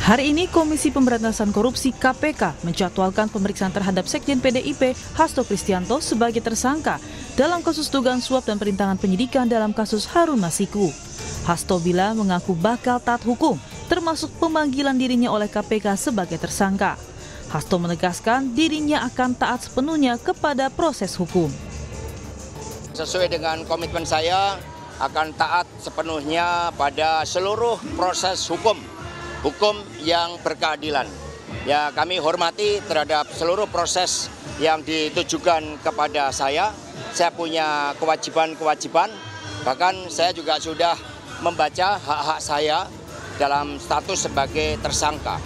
Hari ini Komisi Pemberantasan Korupsi KPK menjadwalkan pemeriksaan terhadap Sekjen PDIP Hasto Kristianto sebagai tersangka dalam kasus dugaan suap dan perintangan penyidikan dalam kasus Harun Masiku. Hasto bilang mengaku bakal taat hukum, termasuk pemanggilan dirinya oleh KPK sebagai tersangka. Hasto menegaskan dirinya akan taat sepenuhnya kepada proses hukum. Sesuai dengan komitmen saya akan taat sepenuhnya pada seluruh proses hukum yang berkeadilan. Ya, kami hormati terhadap seluruh proses yang ditujukan kepada saya. Saya punya kewajiban-kewajiban, bahkan saya juga sudah membaca hak-hak saya dalam status sebagai tersangka.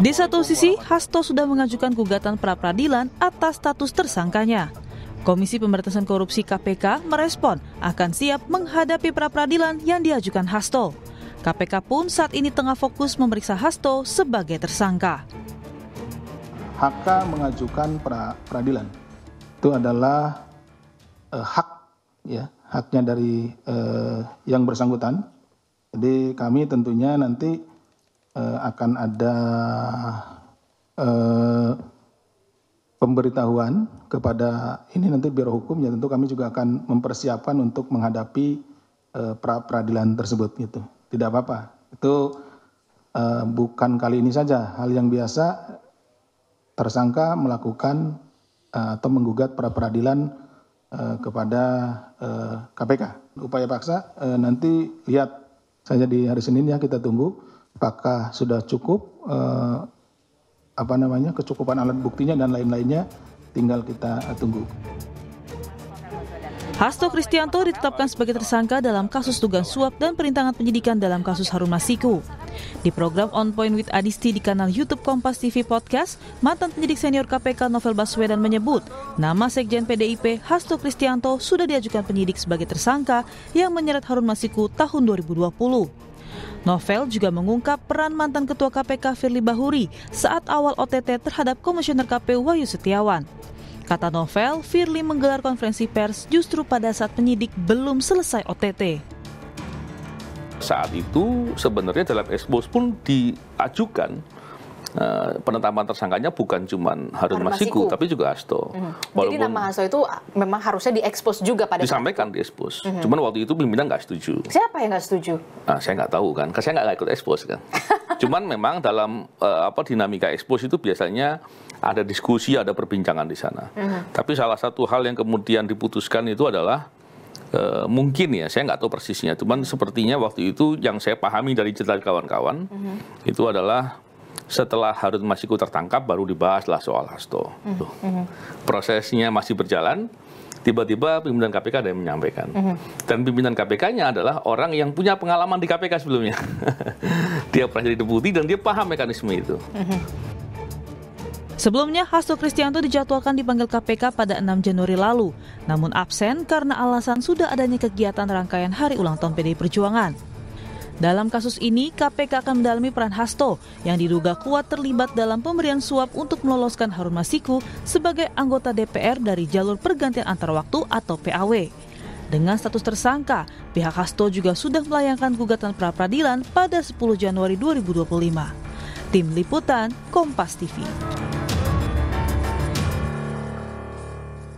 Di satu sisi, Hasto sudah mengajukan gugatan pra-peradilan atas status tersangkanya. Komisi Pemberantasan Korupsi KPK merespon akan siap menghadapi pra-peradilan yang diajukan Hasto. KPK pun saat ini tengah fokus memeriksa Hasto sebagai tersangka. HK mengajukan pra-peradilan itu adalah haknya dari yang bersangkutan. Jadi kami tentunya nanti akan ada pemberitahuan kepada ini nanti Biro Hukum, ya tentu kami juga akan mempersiapkan untuk menghadapi pra-peradilan tersebut gitu. Tidak apa-apa, itu bukan kali ini saja, hal yang biasa tersangka melakukan atau menggugat pra-peradilan kepada KPK. Upaya paksa nanti lihat saja di hari Senin, ya kita tunggu apakah sudah cukup kecukupan alat buktinya dan lain-lainnya, tinggal kita tunggu. Hasto Kristianto ditetapkan sebagai tersangka dalam kasus dugaan suap dan perintangan penyidikan dalam kasus Harun Masiku. Di program On Point with Adisti di kanal YouTube Kompas TV Podcast, mantan penyidik senior KPK Novel Baswedan menyebut nama Sekjen PDIP Hasto Kristianto sudah diajukan penyidik sebagai tersangka yang menyeret Harun Masiku tahun 2020. Novel juga mengungkap peran mantan Ketua KPK Firly Bahuri saat awal OTT terhadap Komisioner KPU Wahyu Setiawan. Kata Novel, Firly menggelar konferensi pers justru pada saat penyidik belum selesai OTT. Saat itu sebenarnya dalam expose pun diajukan penetapan tersangkanya bukan cuma Harun Masiku, tapi juga Hasto. Jadi nama Hasto itu memang harusnya diekspos juga pada disampaikan di expose. Cuman waktu itu pimpinan nggak setuju. Siapa yang nggak setuju? Saya nggak tahu kan, saya nggak ikut expose kan. Cuman memang dalam dinamika expose itu biasanya ada diskusi, ada perbincangan di sana. Tapi salah satu hal yang kemudian diputuskan itu adalah mungkin ya, saya nggak tahu persisnya. Cuman sepertinya waktu itu yang saya pahami dari cerita kawan-kawan itu adalah setelah Harun Masiku tertangkap baru dibahaslah soal Hasto. Prosesnya masih berjalan. Tiba-tiba pimpinan KPK ada yang menyampaikan. Dan pimpinan KPK-nya adalah orang yang punya pengalaman di KPK sebelumnya. Dia pernah jadi deputi dan dia paham mekanisme itu. Sebelumnya, Hasto Kristianto dijadwalkan dipanggil KPK pada 6 Januari lalu, namun absen karena alasan sudah adanya kegiatan rangkaian Hari Ulang Tahun PDI Perjuangan. Dalam kasus ini, KPK akan mendalami peran Hasto yang diduga kuat terlibat dalam pemberian suap untuk meloloskan Harun Masiku sebagai anggota DPR dari jalur pergantian antar waktu atau PAW. Dengan status tersangka, pihak Hasto juga sudah melayangkan gugatan pra-peradilan pada 10 Januari 2025. Tim Liputan, Kompas TV.